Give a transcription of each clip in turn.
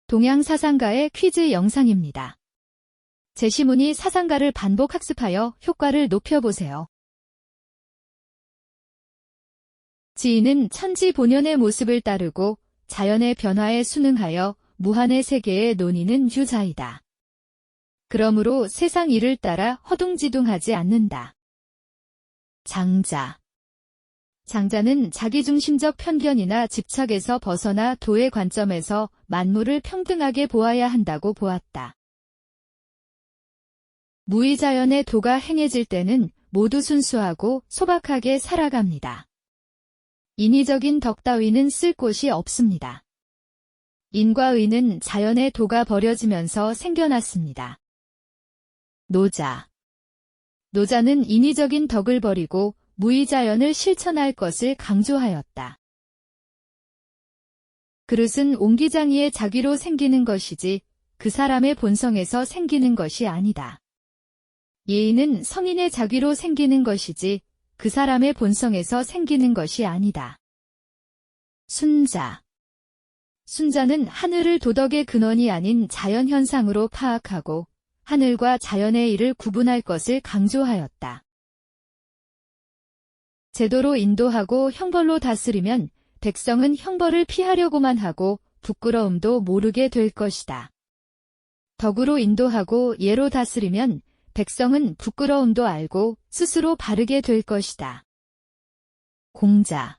동양사상가의 퀴즈 영상입니다. 제시문이 사상가를 반복 학습하여 효과를 높여보세요. 지인은 천지본연의 모습을 따르고 자연의 변화에 순응하여 무한의 세계의 논의는 유자이다. 그러므로 세상 일을 따라 허둥지둥하지 않는다. 장자. 장자는 자기중심적 편견이나 집착에서 벗어나 도의 관점에서 만물을 평등하게 보아야 한다고 보았다. 무의자연의 도가 행해질 때는 모두 순수하고 소박하게 살아갑니다. 인위적인 덕 따위는 쓸 곳이 없습니다. 인과 의는 자연의 도가 버려지면서 생겨났습니다. 노자. 노자는 인위적인 덕을 버리고 무의자연을 실천할 것을 강조하였다. 그릇은 옹기장이의 자기로 생기는 것이지 그 사람의 본성에서 생기는 것이 아니다. 예의는 성인의 자기로 생기는 것이지 그 사람의 본성에서 생기는 것이 아니다. 순자. 순자는 하늘을 도덕의 근원이 아닌 자연현상으로 파악하고 하늘과 자연의 일을 구분할 것을 강조하였다. 제도로 인도하고 형벌로 다스리면 백성은 형벌을 피하려고만 하고 부끄러움도 모르게 될 것이다. 덕으로 인도하고 예로 다스리면 백성은 부끄러움도 알고 스스로 바르게 될 것이다. 공자.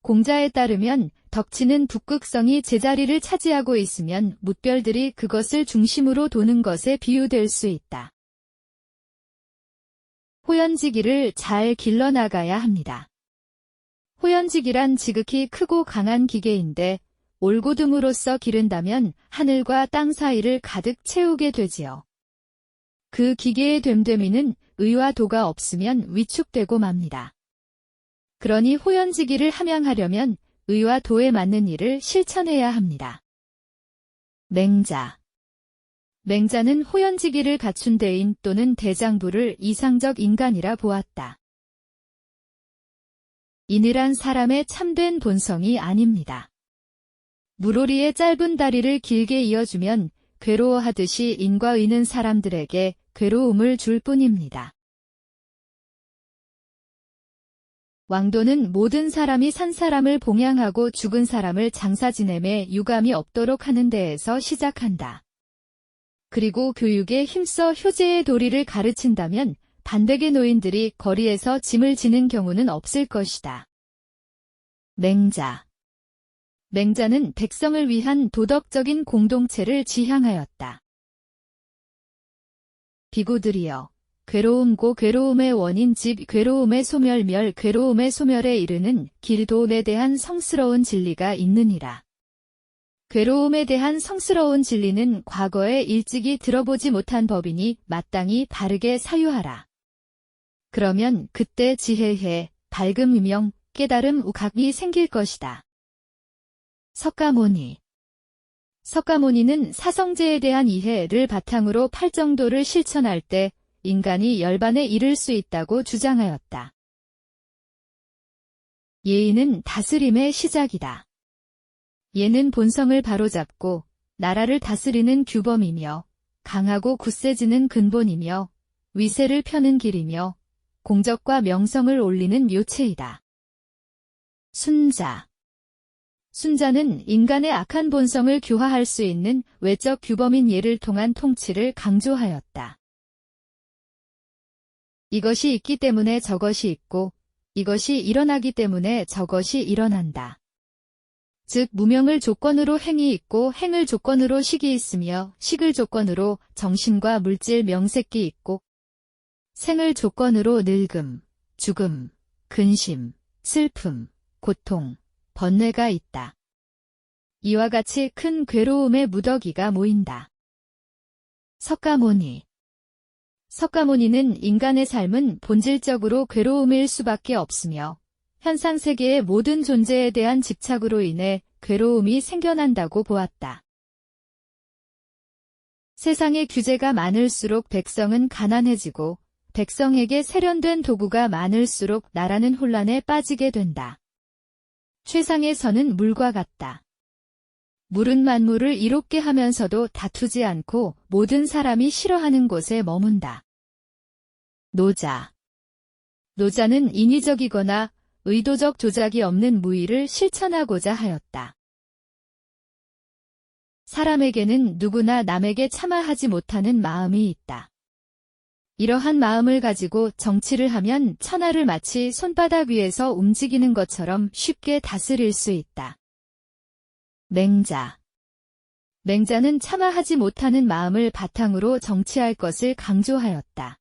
공자에 따르면 덕치는 북극성이 제자리를 차지하고 있으면 뭇별들이 그것을 중심으로 도는 것에 비유될 수 있다. 호연지기를 잘 길러나가야 합니다. 호연지기란 지극히 크고 강한 기계인데 올고등으로써 기른다면 하늘과 땅 사이를 가득 채우게 되지요. 그 기계의 됨됨이는 의와 도가 없으면 위축되고 맙니다. 그러니 호연지기를 함양하려면 의와 도에 맞는 일을 실천해야 합니다. 맹자. 맹자는 호연지기를 갖춘 대인 또는 대장부를 이상적 인간이라 보았다. 인이란 사람의 참된 본성이 아닙니다. 물오리의 짧은 다리를 길게 이어주면 괴로워하듯이 인과 의는 사람들에게 괴로움을 줄 뿐입니다. 왕도는 모든 사람이 산 사람을 봉양하고 죽은 사람을 장사 지내매 유감이 없도록 하는 데에서 시작한다. 그리고 교육에 힘써 효제의 도리를 가르친다면 반백의 노인들이 거리에서 짐을 지는 경우는 없을 것이다. 맹자. 맹자는 백성을 위한 도덕적인 공동체를 지향하였다. 비구들이여, 괴로움고 괴로움의 원인 즉 괴로움의 소멸 괴로움의 소멸에 이르는 길도에 대한 성스러운 진리가 있느니라. 괴로움에 대한 성스러운 진리는 과거에 일찍이 들어보지 못한 법이니 마땅히 바르게 사유하라. 그러면 그때 지혜해, 밝음 위명, 깨달음 우각이 생길 것이다. 석가모니. 석가모니는 사성제에 대한 이해를 바탕으로 팔정도를 실천할 때 인간이 열반에 이를 수 있다고 주장하였다. 예의는 다스림의 시작이다. 예는 본성을 바로잡고 나라를 다스리는 규범이며 강하고 굳세지는 근본이며 위세를 펴는 길이며 공적과 명성을 올리는 요체이다. 순자. 순자는 인간의 악한 본성을 규화할 수 있는 외적 규범인 예를 통한 통치를 강조하였다. 이것이 있기 때문에 저것이 있고 이것이 일어나기 때문에 저것이 일어난다. 즉 무명을 조건으로 행이 있고 행을 조건으로 식이 있으며 식을 조건으로 정신과 물질 명색이 있고 생을 조건으로 늙음, 죽음, 근심, 슬픔, 고통, 번뇌가 있다. 이와 같이 큰 괴로움의 무더기가 모인다. 석가모니. 석가모니는 인간의 삶은 본질적으로 괴로움일 수밖에 없으며 현상세계의 모든 존재에 대한 집착으로 인해 괴로움이 생겨난다고 보았다. 세상에 규제가 많을수록 백성은 가난해지고 백성에게 세련된 도구가 많을수록 나라는 혼란에 빠지게 된다. 최상의 선은 물과 같다. 물은 만물을 이롭게 하면서도 다투지 않고 모든 사람이 싫어하는 곳에 머문다. 노자. 노자는 인위적이거나 의도적 조작이 없는 무의를 실천하고자 하였다. 사람에게는 누구나 남에게 참아하지 못하는 마음이 있다. 이러한 마음을 가지고 정치를 하면 천하를 마치 손바닥 위에서 움직이는 것처럼 쉽게 다스릴 수 있다. 맹자. 맹자는 참아하지 못하는 마음을 바탕으로 정치할 것을 강조하였다.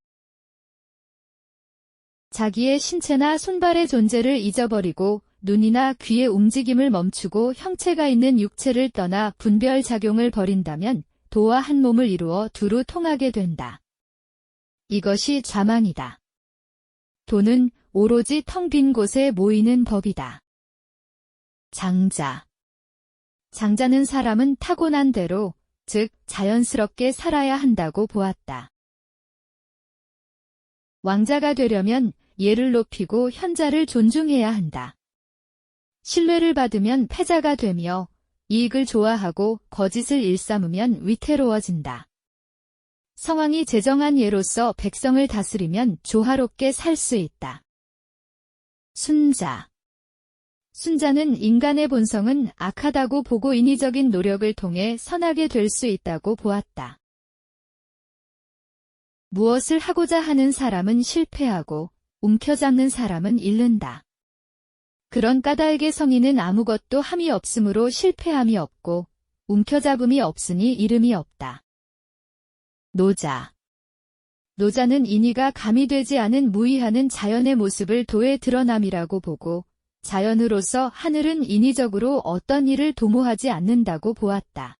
자기의 신체나 손발의 존재를 잊어버리고 눈이나 귀의 움직임을 멈추고 형체가 있는 육체를 떠나 분별작용을 벌인다면 도와 한 몸을 이루어 두루 통하게 된다. 이것이 좌망이다. 도는 오로지 텅 빈 곳에 모이는 법이다. 장자. 장자는 사람은 타고난 대로, 즉 자연스럽게 살아야 한다고 보았다. 왕자가 되려면 예를 높이고 현자를 존중해야 한다. 신뢰를 받으면 패자가 되며 이익을 좋아하고 거짓을 일삼으면 위태로워진다. 성왕이 제정한 예로서 백성을 다스리면 조화롭게 살 수 있다. 순자. 순자는 인간의 본성은 악하다고 보고 인위적인 노력을 통해 선하게 될 수 있다고 보았다. 무엇을 하고자 하는 사람은 실패하고 움켜잡는 사람은 잃는다. 그런 까닭의 성의는 아무것도 함이 없으므로 실패함이 없고 움켜잡음이 없으니 이름이 없다. 노자. 노자는 인위가 가미되지 않은 무의하는 자연의 모습을 도에 드러남이라고 보고 자연으로서 하늘은 인위적으로 어떤 일을 도모하지 않는다고 보았다.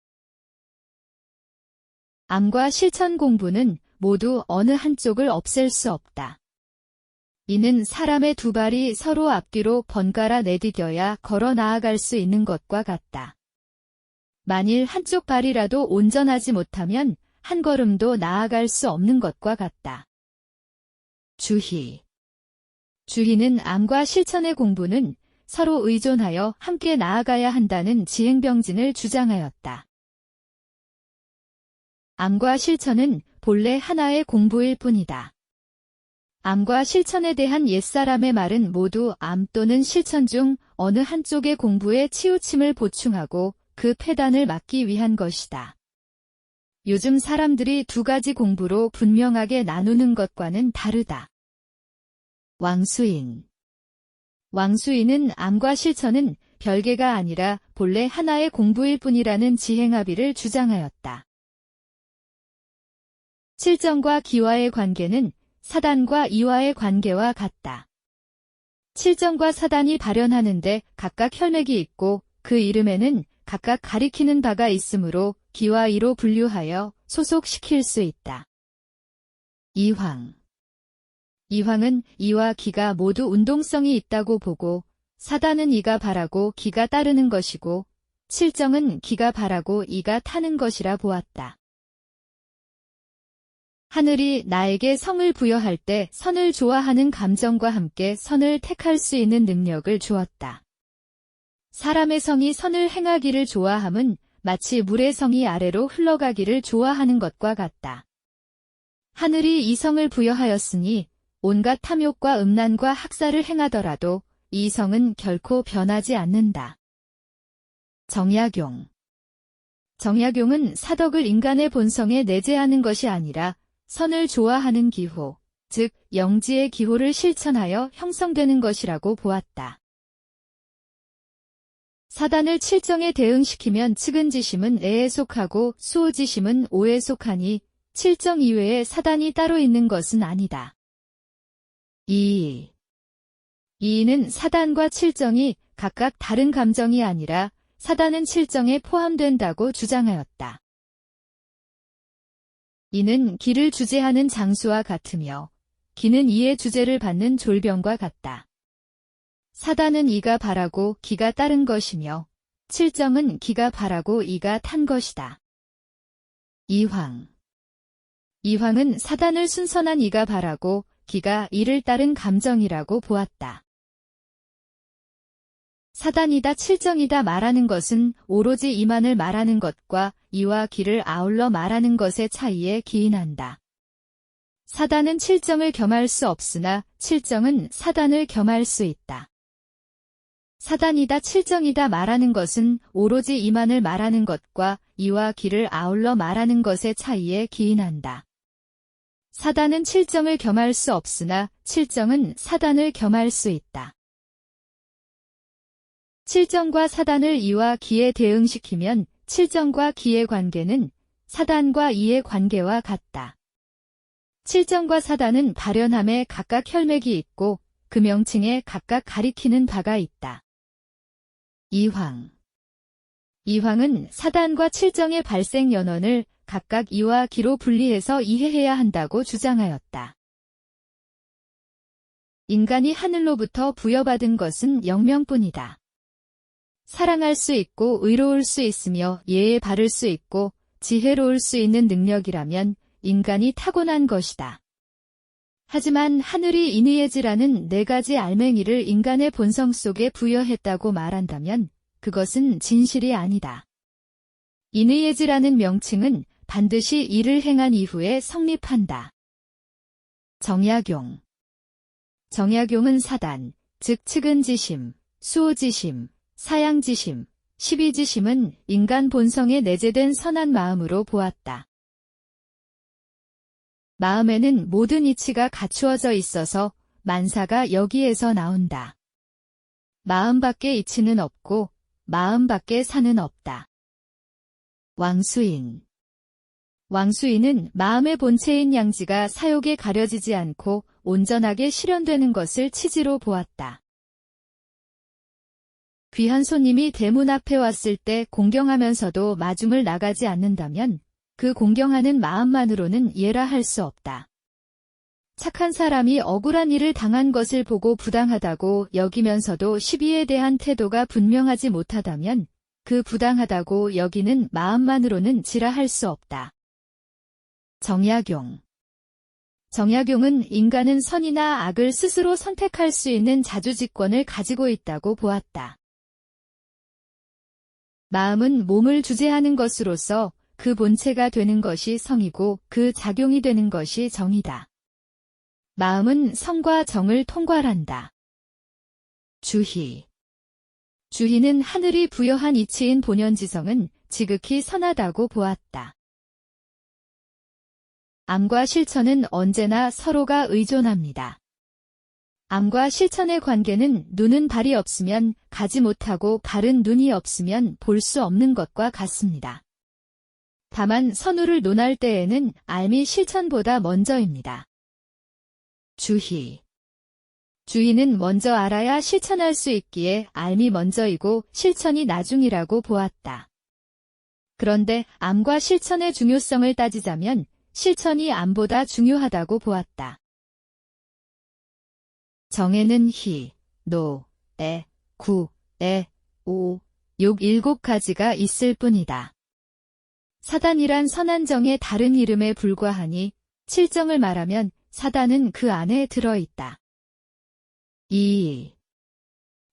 암과 실천 공부는 모두 어느 한쪽을 없앨 수 없다. 이는 사람의 두 발이 서로 앞뒤로 번갈아 내디뎌야 걸어 나아갈 수 있는 것과 같다. 만일 한쪽 발이라도 온전하지 못하면 한 걸음도 나아갈 수 없는 것과 같다. 주희. 주희는 암과 실천의 공부는 서로 의존하여 함께 나아가야 한다는 지행병진을 주장하였다. 암과 실천은 본래 하나의 공부일 뿐이다. 암과 실천에 대한 옛사람의 말은 모두 암 또는 실천 중 어느 한쪽의 공부에 치우침을 보충하고 그 폐단을 막기 위한 것이다. 요즘 사람들이 두 가지 공부로 분명하게 나누는 것과는 다르다. 왕수인. 왕수인은 암과 실천은 별개가 아니라 본래 하나의 공부일 뿐이라는 지행합의를 주장하였다. 칠정과 기와의 관계는 사단과 이와의 관계와 같다. 칠정과 사단이 발현하는데 각각 혈맥이 있고 그 이름에는 각각 가리키는 바가 있으므로 기와 이로 분류하여 소속시킬 수 있다. 이황. 이황은 이와 기가 모두 운동성이 있다고 보고 사단은 이가 바라고 기가 따르는 것이고 칠정은 기가 바라고 이가 타는 것이라 보았다. 하늘이 나에게 성을 부여할 때 선을 좋아하는 감정과 함께 선을 택할 수 있는 능력을 주었다. 사람의 성이 선을 행하기를 좋아함은 마치 물의 성이 아래로 흘러가기를 좋아하는 것과 같다. 하늘이 이 성을 부여하였으니 온갖 탐욕과 음란과 학살을 행하더라도 이 성은 결코 변하지 않는다. 정약용. 정약용은 사덕을 인간의 본성에 내재하는 것이 아니라 선을 좋아하는 기호, 즉 영지의 기호를 실천하여 형성되는 것이라고 보았다. 사단을 칠정에 대응시키면 측은지심은 애에 속하고 수호지심은 오에 속하니 칠정 이외에 사단이 따로 있는 것은 아니다. 이는 사단과 칠정이 각각 다른 감정이 아니라 사단은 칠정에 포함된다고 주장하였다. 이는 기를 주재하는 장수와 같으며 기는 이의 주재를 받는 졸병과 같다. 사단은 이가 바라고 기가 따른 것이며 칠정은 기가 바라고 이가 탄 것이다. 이황은 사단을 순선한 이가 바라고 기가 이를 따른 감정이라고 보았다. 사단이다 칠정이다 말하는 것은 오로지 이만을 말하는 것과 이와 기를 아울러 말하는 것의 차이에 기인한다. 사단은 칠정을 겸할 수 없으나 칠정은 사단을 겸할 수 있다. 사단이다 칠정이다 말하는 것은 오로지 이만을 말하는 것과 이와 기를 아울러 말하는 것의 차이에 기인한다. 사단은 칠정을 겸할 수 없으나 칠정은 사단을 겸할 수 있다. 칠정과 사단을 이와 기에 대응시키면 칠정과 기의 관계는 사단과 이의 관계와 같다. 칠정과 사단은 발현함에 각각 혈맥이 있고 그 명칭에 각각 가리키는 바가 있다. 이황. 이황은 사단과 칠정의 발생 연원을 각각 이와 기로 분리해서 이해해야 한다고 주장하였다. 인간이 하늘로부터 부여받은 것은 영명뿐이다. 사랑할 수 있고 의로울 수 있으며 예에 바를 수 있고 지혜로울 수 있는 능력이라면 인간이 타고난 것이다. 하지만 하늘이 인의의 지라는 4가지 알맹이를 인간의 본성 속에 부여했다고 말한다면 그것은 진실이 아니다. 인의의 지라는 명칭은 반드시 이를 행한 이후에 성립한다. 정약용. 정약용은 사단, 즉 측은지심, 수호지심, 사양지심, 십이지심은 인간 본성에 내재된 선한 마음으로 보았다. 마음에는 모든 이치가 갖추어져 있어서 만사가 여기에서 나온다. 마음 밖에 이치는 없고 마음 밖에 산은 없다. 왕수인. 왕수인은 마음의 본체인 양지가 사욕에 가려지지 않고 온전하게 실현되는 것을 치지로 보았다. 귀한 손님이 대문 앞에 왔을 때 공경하면서도 마중을 나가지 않는다면 그 공경하는 마음만으로는 예라 할 수 없다. 착한 사람이 억울한 일을 당한 것을 보고 부당하다고 여기면서도 시비에 대한 태도가 분명하지 못하다면 그 부당하다고 여기는 마음만으로는 지라 할 수 없다. 정약용. 정약용은 인간은 선이나 악을 스스로 선택할 수 있는 자주지권을 가지고 있다고 보았다. 마음은 몸을 주재하는 것으로서 그 본체가 되는 것이 성이고 그 작용이 되는 것이 정이다. 마음은 성과 정을 통괄한다. 주희. 주희는 하늘이 부여한 이치인 본연지성은 지극히 선하다고 보았다. 암과 실천은 언제나 서로가 의존합니다. 암과 실천의 관계는 눈은 발이 없으면 가지 못하고 발은 눈이 없으면 볼 수 없는 것과 같습니다. 다만 선우를 논할 때에는 암이 실천보다 먼저입니다. 주희. 주희는 먼저 알아야 실천할 수 있기에 암이 먼저이고 실천이 나중이라고 보았다. 그런데 암과 실천의 중요성을 따지자면 실천이 암보다 중요하다고 보았다. 정에는 희, 노, 에, 구, 에, 오, 욕 7가지가 있을 뿐이다. 사단이란 선한 정의 다른 이름에 불과하니 칠정을 말하면 사단은 그 안에 들어있다.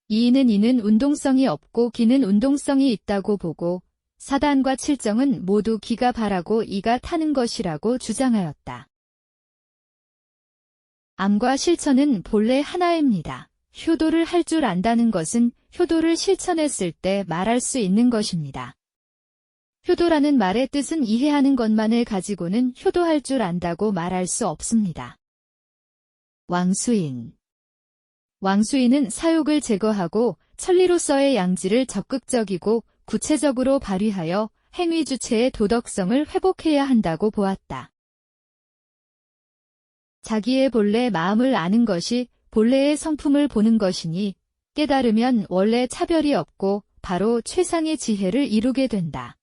이는 이는 운동성이 없고 기는 운동성이 있다고 보고 사단과 칠정은 모두 기가 바라고 이가 타는 것이라고 주장하였다. 암과 실천은 본래 하나입니다. 효도를 할 줄 안다는 것은 효도를 실천했을 때 말할 수 있는 것입니다. 효도라는 말의 뜻은 이해하는 것만을 가지고는 효도할 줄 안다고 말할 수 없습니다. 왕수인. 왕수인은 사욕을 제거하고 천리로서의 양지를 적극적이고 구체적으로 발휘하여 행위 주체의 도덕성을 회복해야 한다고 보았다. 자기의 본래 마음을 아는 것이 본래의 성품을 보는 것이니 깨달으면 원래 차별이 없고 바로 최상의 지혜를 이루게 된다.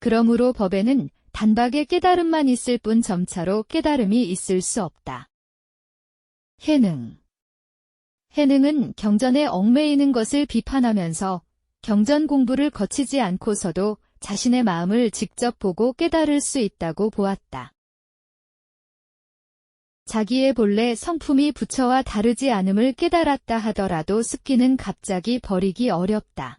그러므로 법에는 단박에 깨달음만 있을 뿐 점차로 깨달음이 있을 수 없다. 해능. 해능은 경전에 얽매이는 것을 비판하면서 경전 공부를 거치지 않고서도 자신의 마음을 직접 보고 깨달을 수 있다고 보았다. 자기의 본래 성품이 부처와 다르지 않음을 깨달았다 하더라도 습기는 갑자기 버리기 어렵다.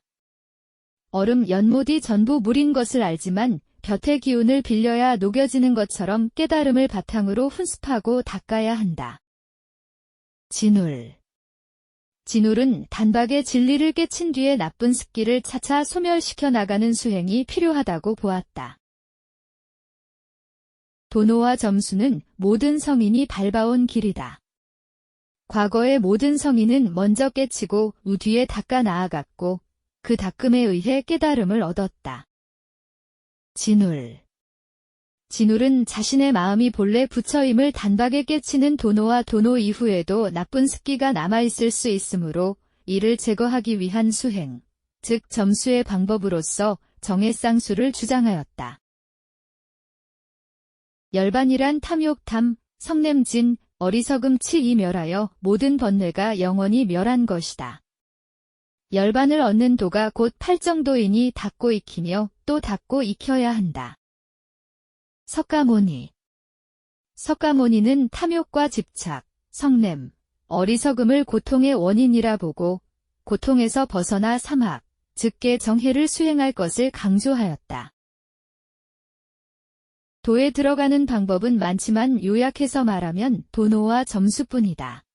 얼음 연못이 전부 물인 것을 알지만 볕의 기운을 빌려야 녹여지는 것처럼 깨달음을 바탕으로 훈습하고 닦아야 한다. 진울. 진울은 단박에 진리를 깨친 뒤에 나쁜 습기를 차차 소멸시켜 나가는 수행이 필요하다고 보았다. 도노와 점수는 모든 성인이 밟아온 길이다. 과거의 모든 성인은 먼저 깨치고 뒤에 닦아 나아갔고 그 닦음에 의해 깨달음을 얻었다. 진울. 진울은 자신의 마음이 본래 부처임을 단박에 깨치는 도노와 도노 이후에도 나쁜 습기가 남아있을 수 있으므로 이를 제거하기 위한 수행, 즉 점수의 방법으로서 정해쌍수를 주장하였다. 열반이란 탐욕탐, 성냄진, 어리석음치 이 멸하여 모든 번뇌가 영원히 멸한 것이다. 열반을 얻는 도가 곧 팔정도이니 닦고 익히며 또 닦고 익혀야 한다. 석가모니. 석가모니는 탐욕과 집착, 성냄, 어리석음을 고통의 원인이라 보고 고통에서 벗어나 삼학, 즉계 정해를 수행할 것을 강조하였다. 도에 들어가는 방법은 많지만 요약해서 말하면 도노와 점수뿐이다.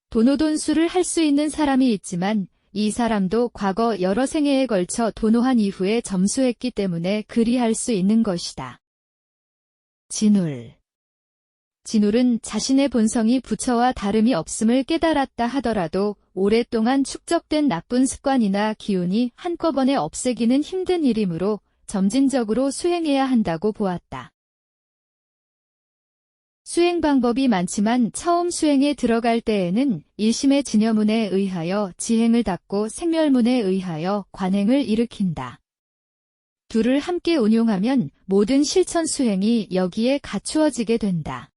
도노돈수를 할 수 있는 사람이 있지만 이 사람도 과거 여러 생애에 걸쳐 도노한 이후에 점수했기 때문에 그리할 수 있는 것이다. 진울. 진울은 자신의 본성이 부처와 다름이 없음을 깨달았다 하더라도 오랫동안 축적된 나쁜 습관이나 기운이 한꺼번에 없애기는 힘든 일이므로 점진적으로 수행해야 한다고 보았다. 수행 방법이 많지만 처음 수행에 들어갈 때에는 일심의 진여문에 의하여 지행을 닦고 생멸문에 의하여 관행을 일으킨다. 둘을 함께 운용하면 모든 실천 수행이 여기에 갖추어지게 된다.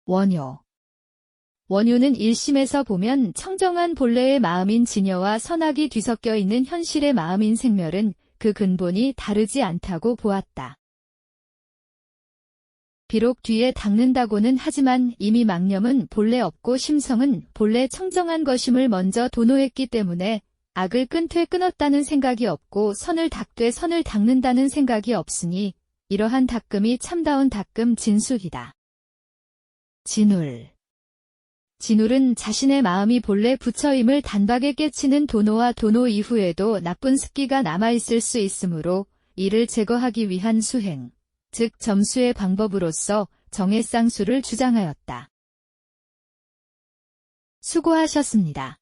원효. 원효는 일심에서 보면 청정한 본래의 마음인 진여와 선악이 뒤섞여 있는 현실의 마음인 생멸은 그 근본이 다르지 않다고 보았다. 비록 뒤에 닦는다고는 하지만 이미 망념은 본래 없고 심성은 본래 청정한 것임을 먼저 도노했기 때문에 악을 끈되 끊었다는 생각이 없고 선을 닦되 선을 닦는다는 생각이 없으니 이러한 닦음이 참다운 닦음 진숙이다. 진울. 진울은 자신의 마음이 본래 부처임을 단박에 깨치는 도노와 도노 이후에도 나쁜 습기가 남아있을 수 있으므로 이를 제거하기 위한 수행, 즉 점수의 방법으로서 정해쌍수를 주장하였다. 수고하셨습니다.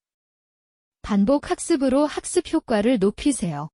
반복 학습으로 학습 효과를 높이세요.